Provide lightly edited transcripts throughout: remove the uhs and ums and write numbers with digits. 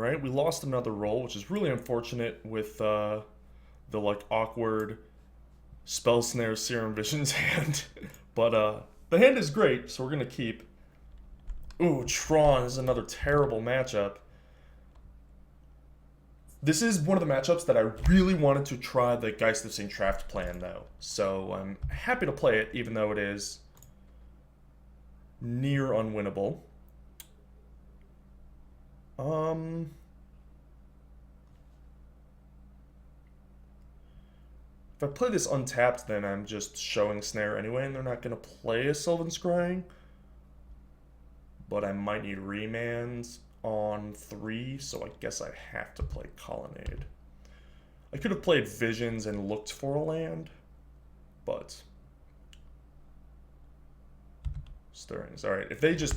Alright, we lost another roll, which is really unfortunate with the like awkward Spell Snare Serum Visions hand. But the hand is great, so we're gonna keep. Ooh, Tron is another terrible matchup. This is one of the matchups that I really wanted to try the Geist of Saint Traft plan, though. So I'm happy to play it, even though it is near unwinnable. If I play this untapped, then I'm just showing Snare anyway, and they're not going to play a Sylvan Scrying. But I might need remands on 3, so I guess I have to play Colonnade. I could have played Visions and looked for a land, but Stirrings. Alright, if they just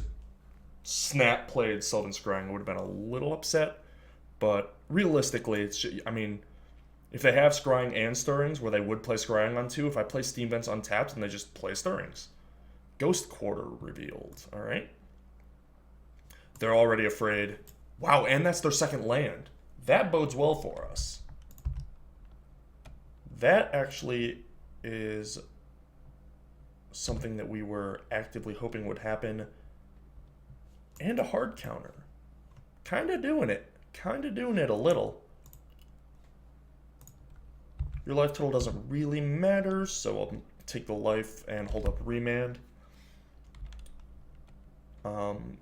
snap played Sylvan Scrying, I would have been a little upset, but realistically, it's I mean, if they have Scrying and Stirrings, where they would play Scrying on 2, if I play Steam Vents untapped, then they just play Stirrings. Ghost Quarter revealed, alright? They're already afraid. Wow, and that's their second land. That bodes well for us. That actually is something that we were actively hoping would happen. And a hard counter. Kinda doing it. Kinda doing it a little. Your life total doesn't really matter, so I'll take the life and hold up remand.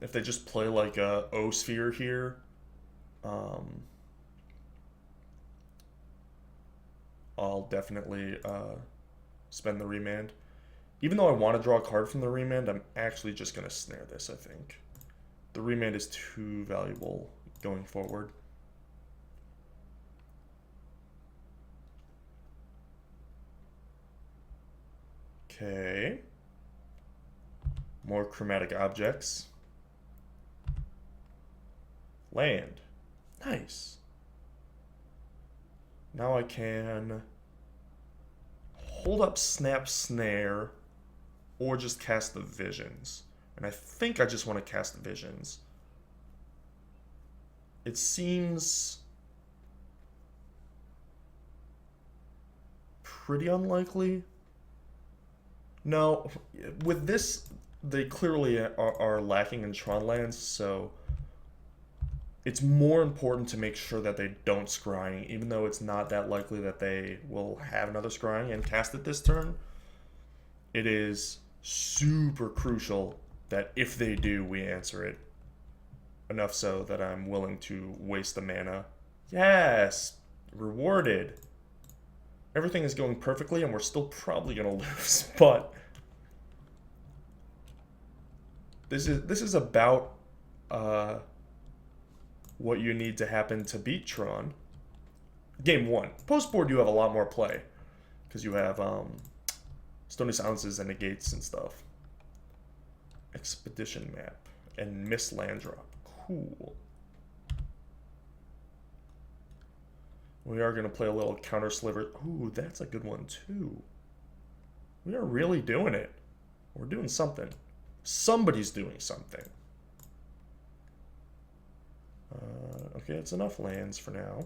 If they just play like a O-Sphere here, I'll definitely spend the remand. Even though I want to draw a card from the remand, I'm actually just going to snare this, I think. The remand is too valuable going forward. Okay. More chromatic objects. Land. Nice. Now I can hold up Snap Snare or just cast the Visions. And I think I just want to cast the Visions. It seems pretty unlikely. No, with this, they clearly are lacking in Tron lands, so it's more important to make sure that they don't scrying, even though it's not that likely that they will have another scrying and cast it this turn. It is super crucial that if they do, we answer it. Enough so that I'm willing to waste the mana. Yes! Rewarded. Everything is going perfectly, and we're still probably going to lose, but this is about what you need to happen to beat Tron. Game 1. Post-board, you have a lot more play, because you have Stony Silences and Negates and stuff. Expedition Map and Miss Land Drop. Cool. We are going to play a little Counter Sliver. Ooh, that's a good one, too. We are really doing it. We're doing something. Somebody's doing something. Okay, it's enough lands for now.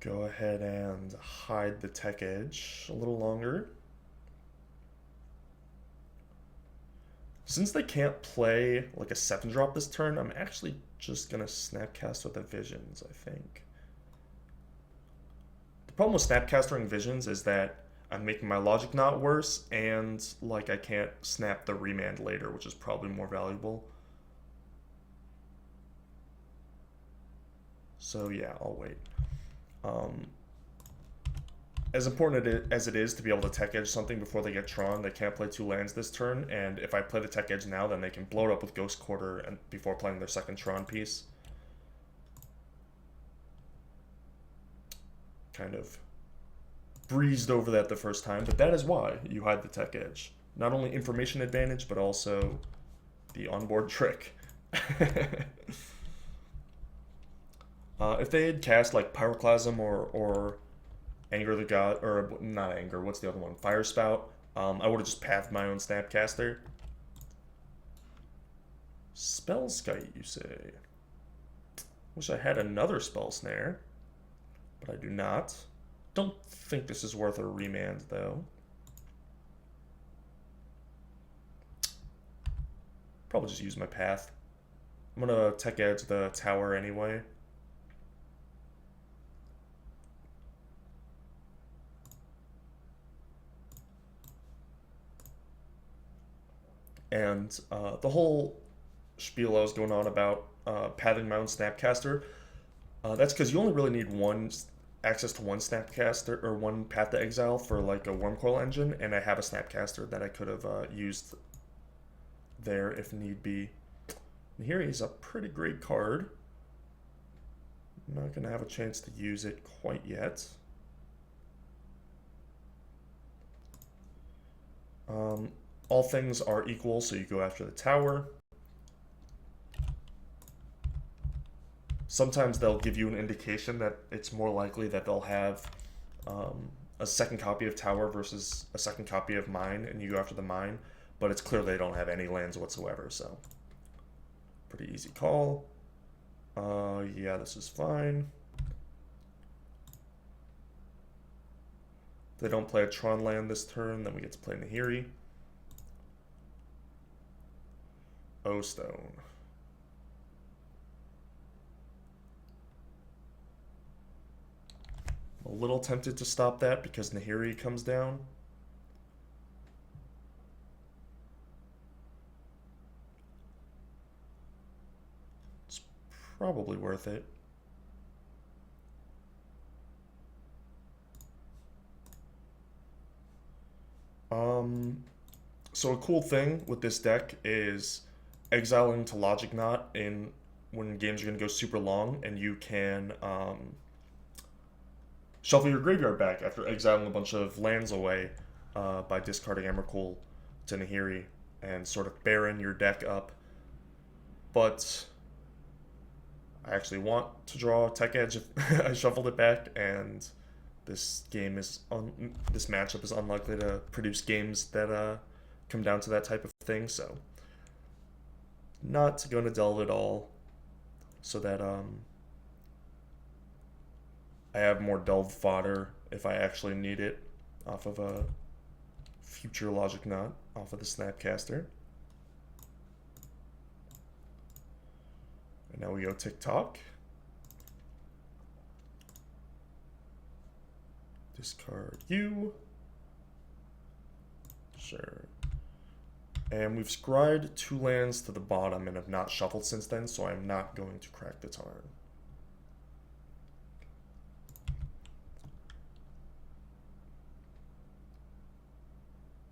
Go ahead and hide the Tech Edge a little longer. Since they can't play like a 7-drop this turn, I'm actually just going to Snapcast with the Visions, I think. The problem with Snapcasting Visions is that I'm making my logic not worse, and like I can't snap the remand later, which is probably more valuable. So yeah, I'll wait. As important as it is to be able to Tech Edge something before they get Tron, they can't play 2 lands this turn, and if I play the Tech Edge now, then they can blow it up with Ghost Quarter and before playing their second Tron piece. Kind of breezed over that the first time, but that is why you hide the Tech Edge. Not only information advantage, but also the onboard trick. If they had cast like Pyroclasm or Anger the God, or not Anger, what's the other one? Fire Spout. I would have just pathed my own Snapcaster. Spell Skite, you say? Wish I had another Spell Snare, but I do not. Don't think this is worth a remand, though. Probably just use my path. I'm gonna tech edge the tower anyway. And the whole spiel I was going on about pathing my own Snapcaster, that's because you only really need one access to one Snapcaster or one Path to Exile for like a Wormcoil engine, and I have a Snapcaster that I could have used there if need be. Nahiri is a pretty great card. I'm not going to have a chance to use it quite yet. All things are equal, so you go after the tower. Sometimes they'll give you an indication that it's more likely that they'll have a second copy of tower versus a second copy of mine, and you go after the mine, but it's clear they don't have any lands whatsoever, so pretty easy call. Yeah, this is fine. If they don't play a Tron land this turn, then we get to play Nahiri. O-Stone. I'm a little tempted to stop that because Nahiri comes down. It's probably worth it. So a cool thing with this deck is exiling to Logic Knot in when games are going to go super long, and you can shuffle your graveyard back after exiling a bunch of lands away by discarding Emrakul to Nahiri and sort of barren your deck up. But I actually want to draw Tech Edge if I shuffled it back, and this game is this matchup is unlikely to produce games that come down to that type of thing, so not going to delve at all, so that I have more delve fodder if I actually need it off of a future Logic Knot off of the Snapcaster. And now we go TikTok. Discard you. Sure. And we've scryed 2 lands to the bottom and have not shuffled since then, so I'm not going to crack the turn.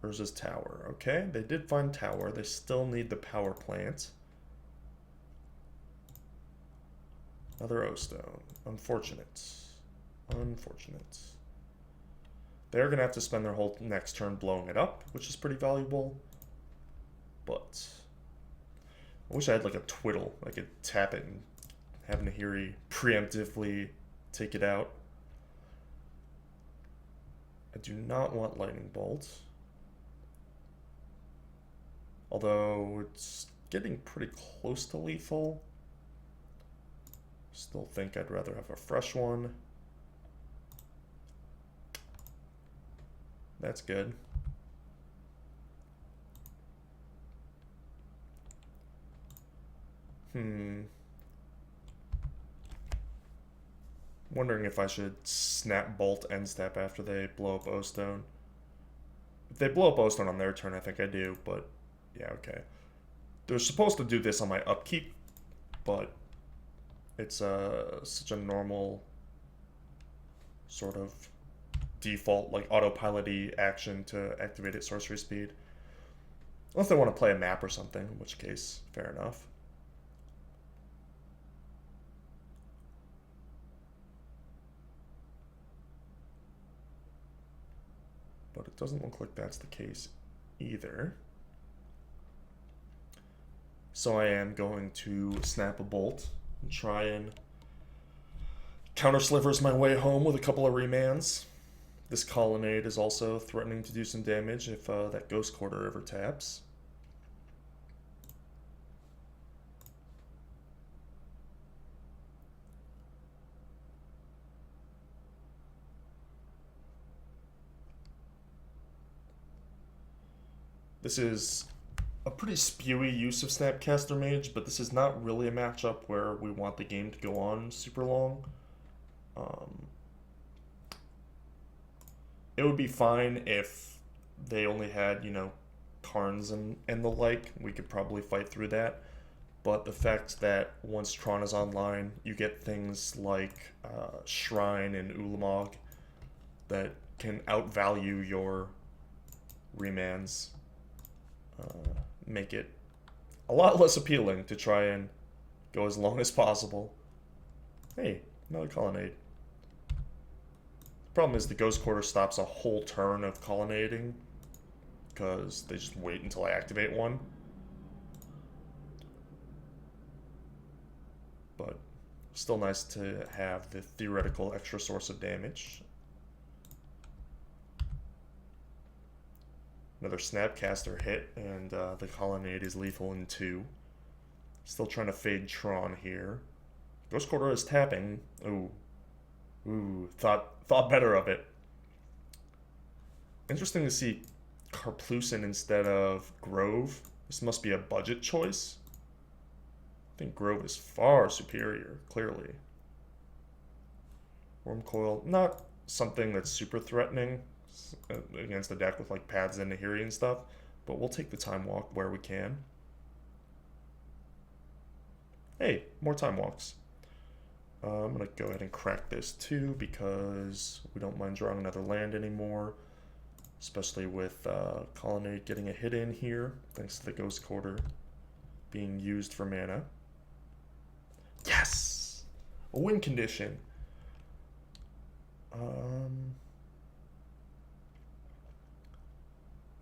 Urza's Tower. Okay, they did find Tower. They still need the Power Plant. Another O-Stone. Unfortunate. Unfortunate. They're going to have to spend their whole next turn blowing it up, which is pretty valuable. But I wish I had like a twiddle. I could tap it and have Nahiri preemptively take it out. I do not want Lightning Bolt. Although it's getting pretty close to lethal. Still think I'd rather have a fresh one. That's good. Wondering if I should snap Bolt end step after they blow up O-Stone. If they blow up O-Stone on their turn, I think I do, but yeah, okay. They're supposed to do this on my upkeep, but it's such a normal sort of default, like autopilot-y action to activate at sorcery speed. Unless they want to play a map or something, in which case, fair enough. But it doesn't look like that's the case either. So I am going to snap a bolt and try and counter slivers my way home with a couple of remands. This Colonnade is also threatening to do some damage if that Ghost Quarter ever taps. This is a pretty spewy use of Snapcaster Mage, but this is not really a matchup where we want the game to go on super long. It would be fine if they only had, you know, Karns and the like. We could probably fight through that. But the fact that once Tron is online, you get things like Shrine and Ulamog that can outvalue your remands, make it a lot less appealing to try and go as long as possible. Hey, another colonnade. The problem is the Ghost Quarter stops a whole turn of colonnading because they just wait until I activate one. But still nice to have the theoretical extra source of damage. Another Snapcaster hit, and the Colonnade is lethal in 2. Still trying to fade Tron here. Ghost Quarter is tapping. Ooh, thought better of it. Interesting to see Karplusin instead of Grove. This must be a budget choice. I think Grove is far superior, clearly. Wormcoil, not something that's super threatening against a deck with like paths and Nahiri and stuff, but we'll take the Time Walk where we can. Hey, more Time Walks. I'm going to go ahead and crack this too because we don't mind drawing another land anymore, especially with Colonnade getting a hit in here thanks to the Ghost Quarter being used for mana. Yes! A win condition.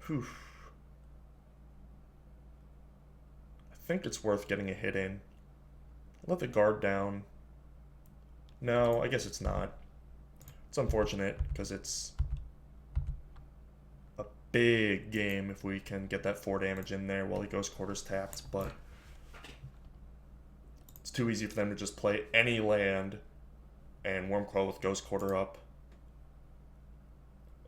Whew. I think it's worth getting a hit in. Let the guard down. No, I guess it's not. It's unfortunate because it's a big game if we can get that 4 damage in there while the Ghost Quarter's tapped, but it's too easy for them to just play any land and Wormcoil with Ghost Quarter up.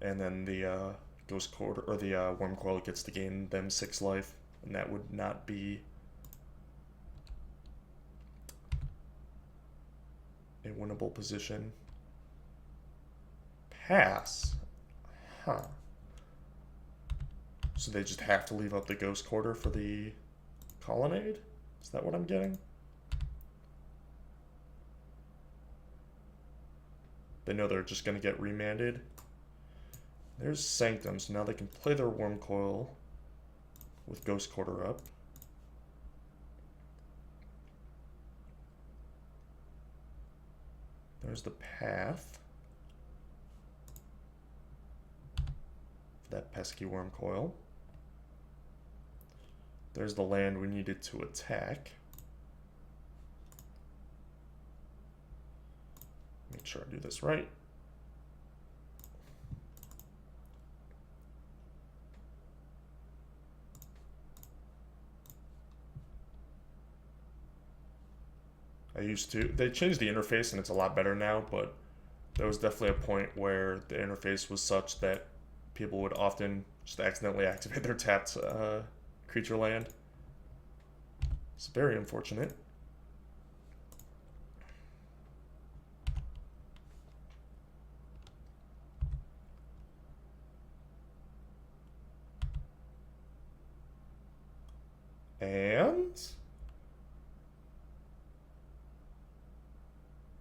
And then the Ghost Quarter or the Wormcoil gets to gain them 6 life, and that would not be a winnable position. Pass. Huh. So they just have to leave up the Ghost Quarter for the Colonnade? Is that what I'm getting? They know they're just going to get remanded. There's Sanctum, so now they can play their Wormcoil with Ghost Quarter up. There's the path for that pesky Wormcoil. There's the land we needed to attack. Make sure I do this right. They changed the interface and it's a lot better now, but there was definitely a point where the interface was such that people would often just accidentally activate their tapped creature land. It's very unfortunate. And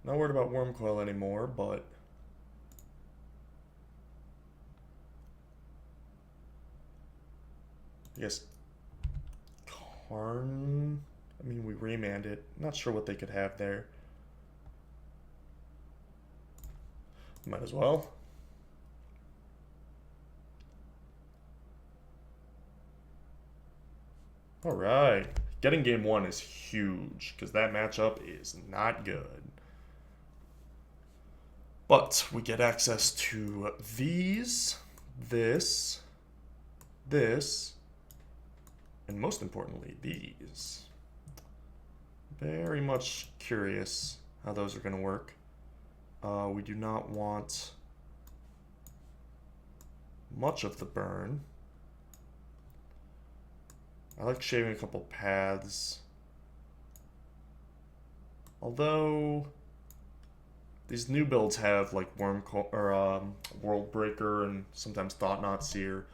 not worried about Wormcoil anymore, but I guess Karn. I mean, we remand it. Not sure what they could have there. Might as well. All right. Getting game 1 is huge because that matchup is not good. But we get access to these, this, and most importantly, these. Very much curious how those are going to work. We do not want much of the burn. I like shaving a couple paths. Although these new builds have like World Breaker and sometimes Thought Knot Seer.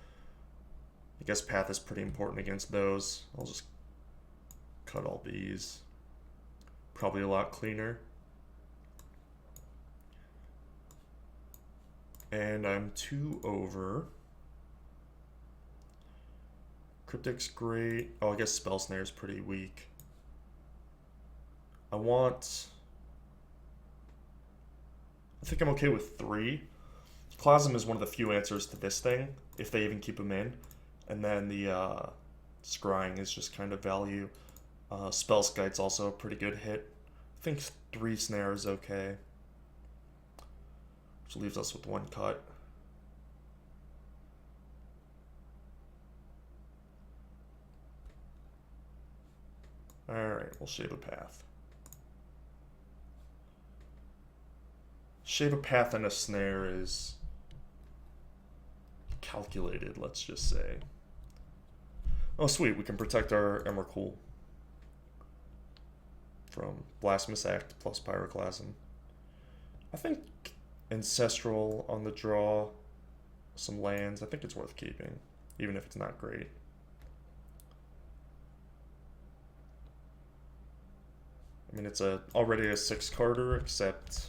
I guess path is pretty important against those. I'll just cut all these. Probably a lot cleaner. And I'm 2 over. Cryptic's great. Oh, I guess Spell Snare is pretty weak. I think I'm okay with 3. Plasm is one of the few answers to this thing, if they even keep them in. And then the Scrying is just kind of value. Spell Skite's also a pretty good hit. I think 3 Snare is okay. Which leaves us with 1 cut. Alright, we'll shave a path. Shave a path and a snare is calculated, let's just say. Oh sweet, we can protect our Emrakul from Blasphemous Act plus Pyroclasm. I think Ancestral on the draw, some lands, I think it's worth keeping, even if it's not great. I mean, it's already a 6-carder, except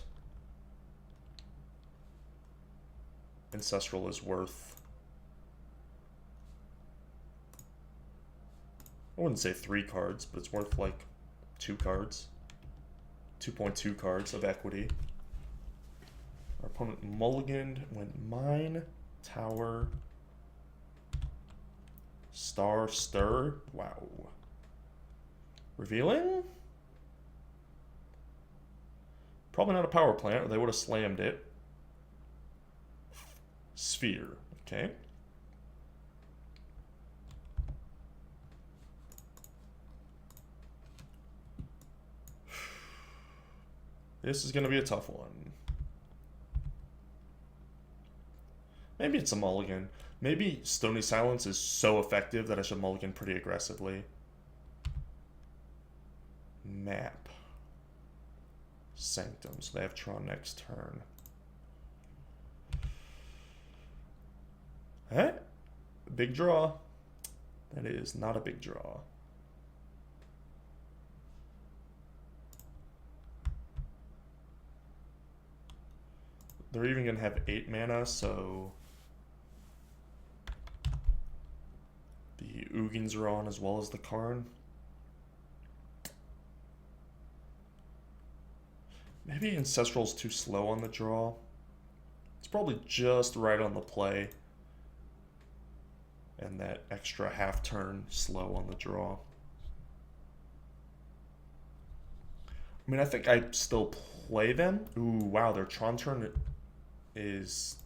Ancestral is worth, I wouldn't say 3 cards, but it's worth like 2 cards. 2.2 cards of equity. Our opponent mulliganed, went Mine, Tower, Star, Stir. Wow. Revealing? Probably not a power plant, or they would have slammed it. Sphere, okay. This is going to be a tough one. Maybe it's a mulligan. Maybe Stony Silence is so effective that I should mulligan pretty aggressively. Map. Sanctum, so they have Tron next turn. Eh? Big draw. That is not a big draw. They're even going to have 8 mana, so the Ugins are on as well as the Karn. Maybe Ancestral's too slow on the draw. It's probably just right on the play. And that extra half turn slow on the draw. I mean, I think I'd still play them. Ooh, wow, their Tron turn is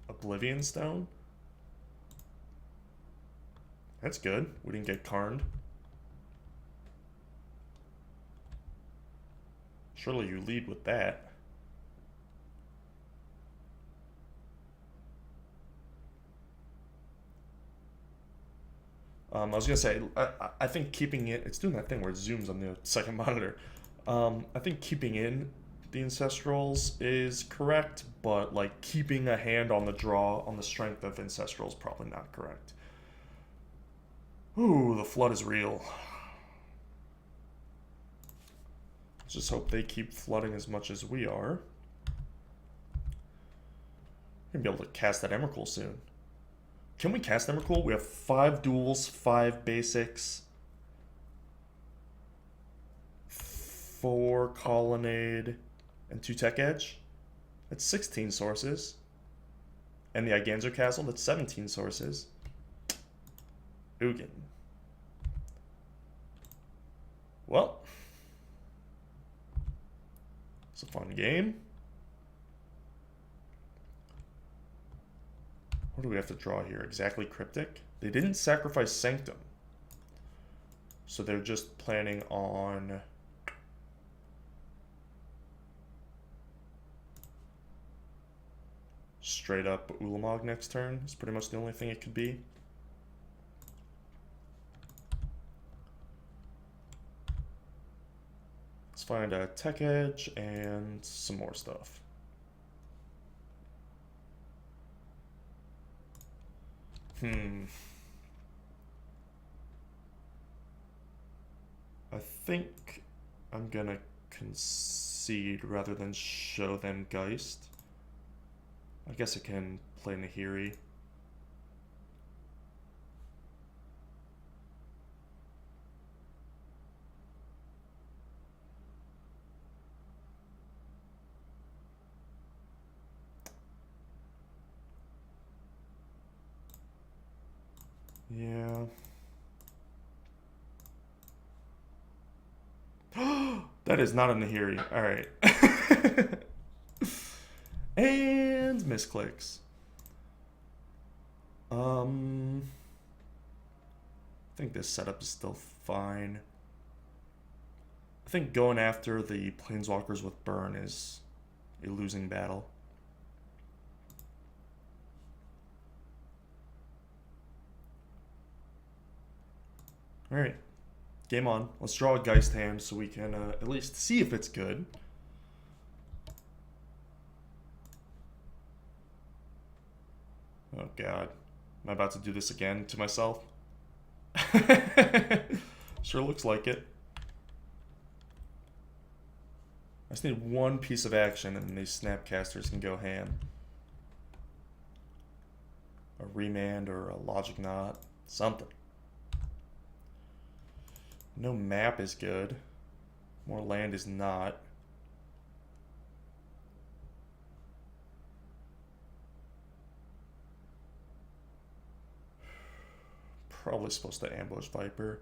Oblivion Stone. That's good. We didn't get Karned. Surely you lead with that. I was gonna say, I think keeping it, it's doing that thing where it zooms on the second monitor. I think keeping in the Ancestrals is correct, but like keeping a hand on the draw on the strength of Ancestrals probably not correct. Ooh, the flood is real. Just hope they keep flooding as much as we are. We're gonna be able to cast that Emrakul soon. Can we cast Emrakul? We have 5 duels, 5 basics, 4 colonnade, and 2 tech edge. That's 16 sources. And the Iganzer Castle, that's 17 sources. Ugin. Well, it's a fun game. What do we have to draw here? Exactly Cryptic? They didn't sacrifice Sanctum. So they're just planning on straight up Ulamog next turn. It's pretty much the only thing it could be. Let's find a tech edge and some more stuff. I think I'm gonna concede rather than show them Geist. I guess I can play Nahiri. Yeah. That is not a Nahiri. Alright. And misclicks. I think this setup is still fine. I think going after the Planeswalkers with Burn is a losing battle. Alright. Game on. Let's draw a Geist hand so we can at least see if it's good. Oh god. Am I about to do this again to myself? Sure looks like it. I just need one piece of action and these Snapcasters can go ham. A Remand or a Logic Knot. Something. No map is good. More land is not. Probably supposed to ambush Viper.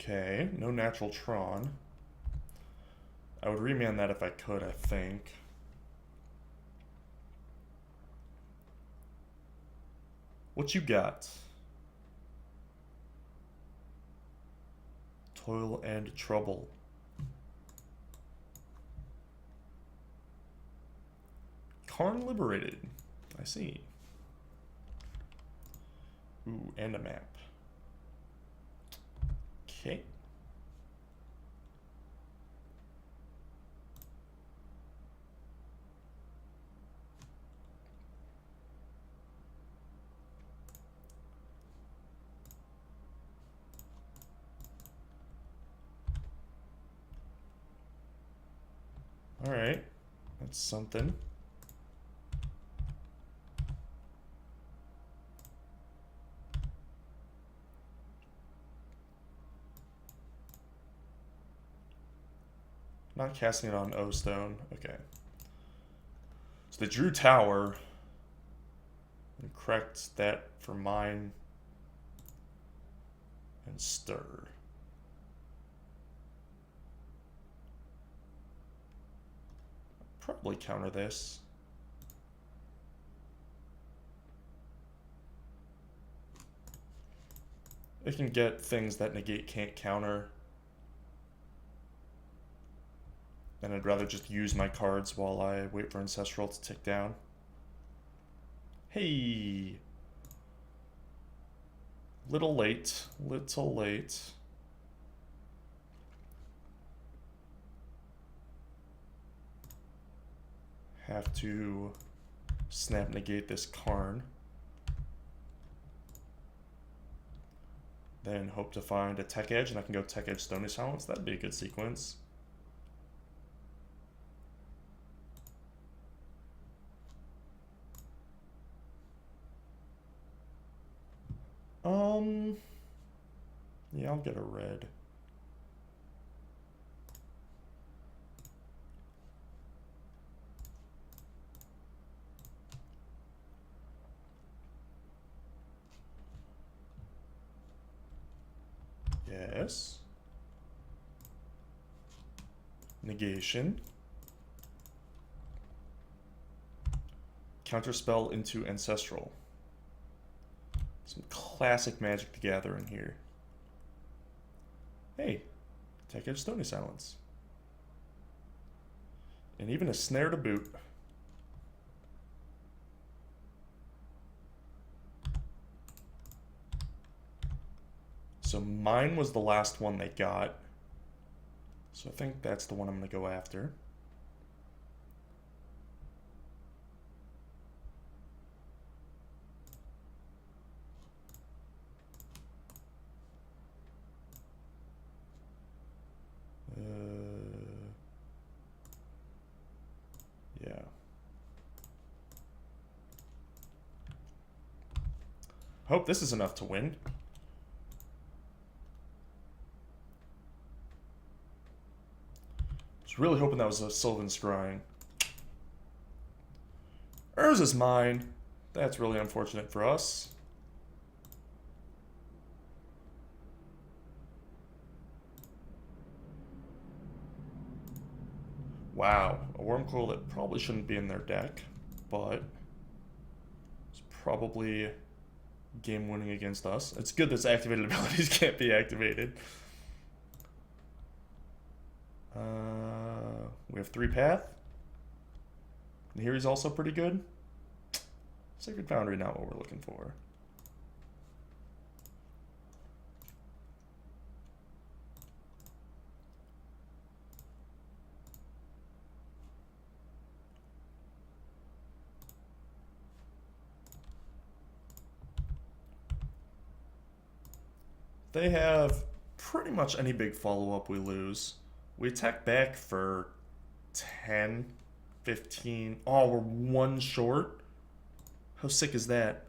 Okay, no natural Tron. I would remand that if I could, I think. What you got? Toil and Trouble. Karn Liberated. I see. Ooh, and a map. Okay. All right, that's something. Not casting it on O-Stone. Okay. So they drew Tower and correct that for mine and Stir. Probably counter this. It can get things that Negate can't counter. And I'd rather just use my cards while I wait for Ancestral to tick down. Hey! Little late. Little late. Have to snap negate this Karn. Then hope to find a Tech Edge, and I can go Tech Edge Stony Silence. That'd be a good sequence. Yeah, I'll get a red. Yes. Negation. Counterspell into Ancestral. Some classic Magic the Gathering here. Hey, take out Stony Silence. And even a snare to boot. So mine was the last one they got. So I think that's the one I'm going to go after. Yeah. Hope this is enough to win. I was really hoping that was a Sylvan Scrying. Urza's mine. That's really unfortunate for us. Wow, a Wormcoil that probably shouldn't be in their deck, but it's probably game winning against us. It's good that activated abilities can't be activated. We have 3 path. Nahiri's also pretty good. Sacred Foundry, not what we're looking for. They have pretty much any big follow-up we lose. We attack back for 10, 15. Oh, we're 1 short? How sick is that?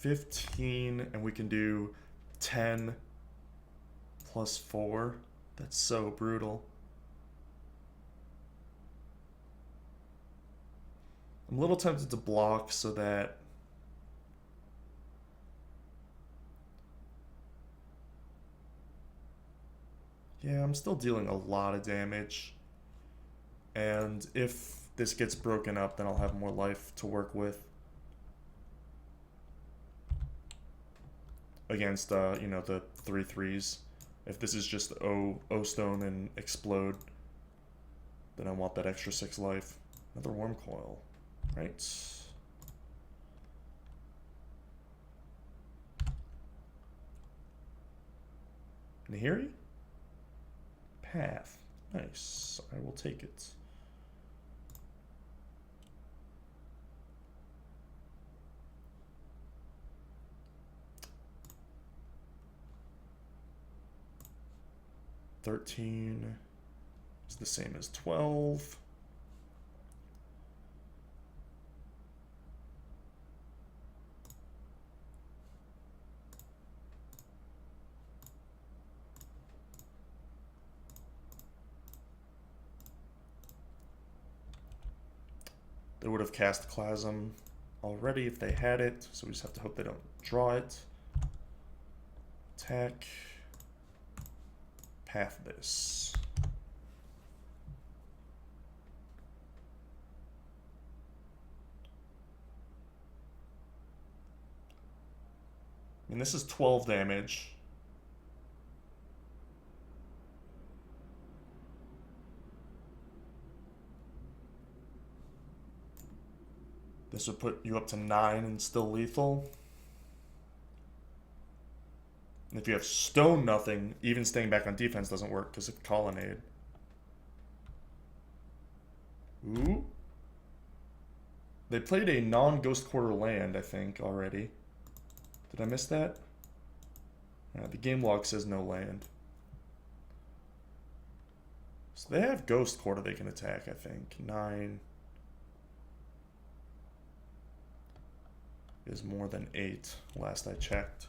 $15, and we can do 10 plus 4. That's so brutal. I'm a little tempted to block so that yeah, I'm still dealing a lot of damage. And if this gets broken up, then I'll have more life to work with. Against, you know, the 3/3s. If this is just O Stone and Explode, then I want that extra 6 life. Another Wormcoil, right? Nahiri? Path. Nice. I will take it. $13 is the same as 12. They would have cast Clasm already if they had it, so we just have to hope they don't draw it. Attack. Path this. I mean, this is 12 damage. This would put you up to 9 and still lethal. And if you have stone nothing, even staying back on defense doesn't work because of Colonnade. Ooh. They played a non-Ghost Quarter land, I think, already. Did I miss that? The game log says no land. So they have Ghost Quarter they can attack, I think. 9 is more than 8, last I checked.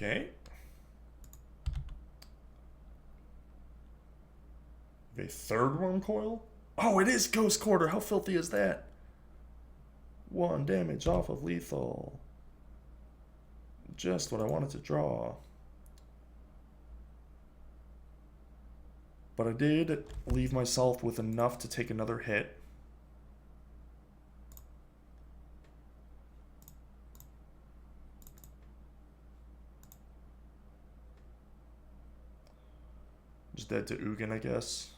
Okay. A third worm coil? Oh, it is Ghost Quarter. How filthy is that? 1 damage off of lethal. Just what I wanted to draw. But I did leave myself with enough to take another hit. Just dead to Ugin, I guess.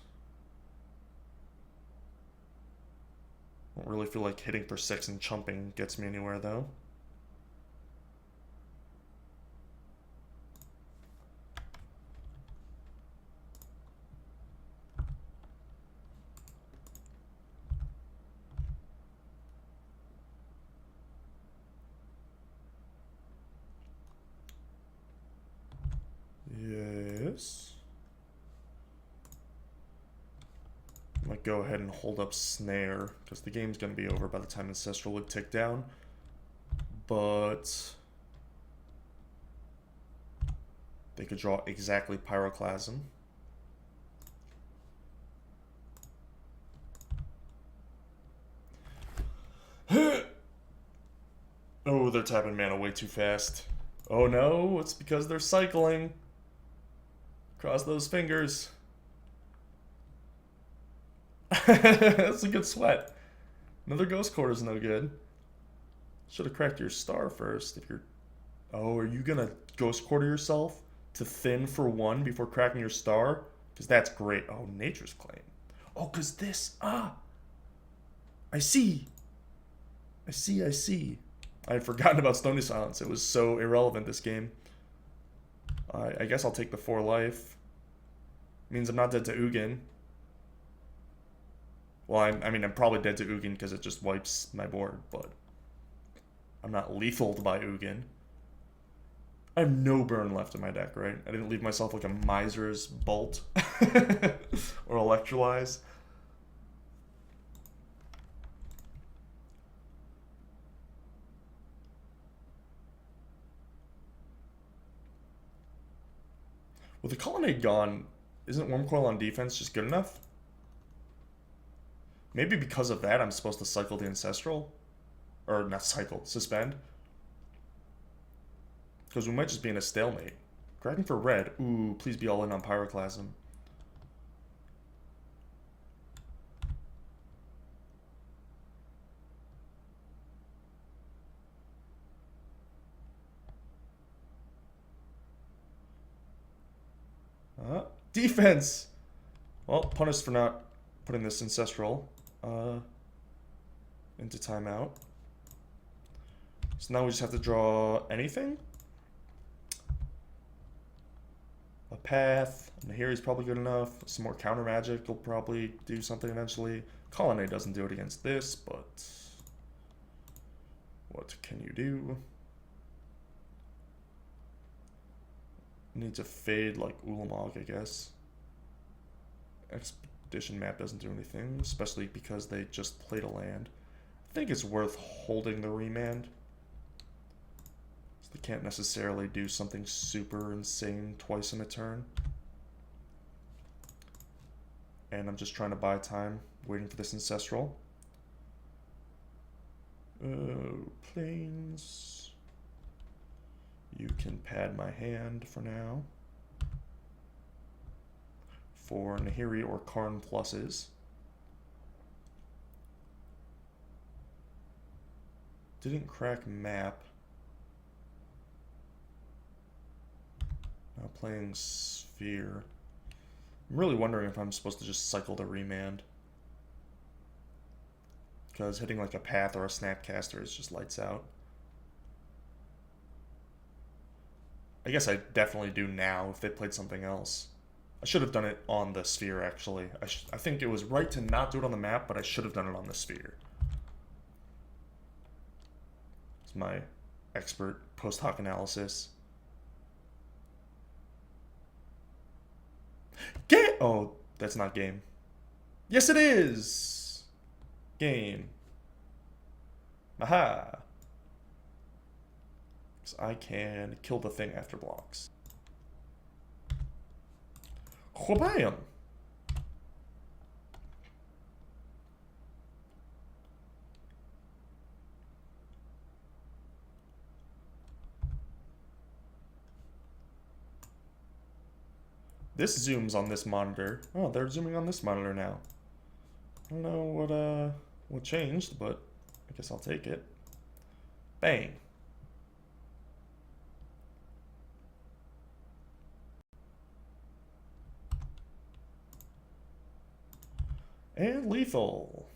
Don't really feel like hitting for 6 and chumping gets me anywhere, though. Yes. Might go ahead and hold up Snare, because the game's going to be over by the time Ancestral would tick down. But they could draw exactly Pyroclasm. Oh, they're tapping mana way too fast. Oh no, it's because they're cycling. Cross those fingers. That's a good sweat. Another Ghost Quarter is no good. Should have cracked your star first if you're... Oh, are you gonna Ghost Quarter yourself to thin for 1 before cracking your star? Because that's great. Oh, Nature's Claim. Oh, because this... Ah! I see. I see. I had forgotten about Stony Silence. It was so irrelevant this game. I guess I'll take the 4 life. Means I'm not dead to Ugin. Well, I mean, I'm probably dead to Ugin because it just wipes my board, but I'm not lethaled by Ugin. I have no burn left in my deck, right? I didn't leave myself like a Miser's Bolt or Electrolyze. With the Colonnade gone, isn't Wormcoil on defense just good enough? Maybe because of that I'm supposed to cycle the Ancestral? Or not cycle, suspend? Because we might just be in a stalemate. Cracking for red. Ooh, please be all in on Pyroclasm. Defense! Well, punished for not putting this Ancestral into timeout. So now we just have to draw anything? A path. Nahiri's probably good enough. Some more counter magic will probably do something eventually. Colonnade doesn't do it against this, but what can you do? Needs a fade like Ulamog, I guess. Expedition map doesn't do anything, especially because they just played a land. I think it's worth holding the remand. So they can't necessarily do something super insane twice in a turn. And I'm just trying to buy time, waiting for this Ancestral. Plains. You can pad my hand for now. For Nahiri or Karn pluses. Didn't crack map. Now playing Sphere. I'm really wondering if I'm supposed to just cycle the remand. Because hitting like a path or a Snapcaster is just lights out. I guess I definitely do now if they played something else. I should have done it on the Sphere, actually. I think it was right to not do it on the map, but I should have done it on the Sphere. It's my expert post hoc analysis. Game! Oh, that's not game. Yes, it is! Game. Aha! So I can kill the thing after blocks. Whabam! This zooms on this monitor. Oh, they're zooming on this monitor now. I don't know what changed, but I guess I'll take it. Bang. And lethal.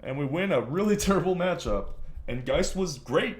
And we win a really terrible matchup. And Geist was great.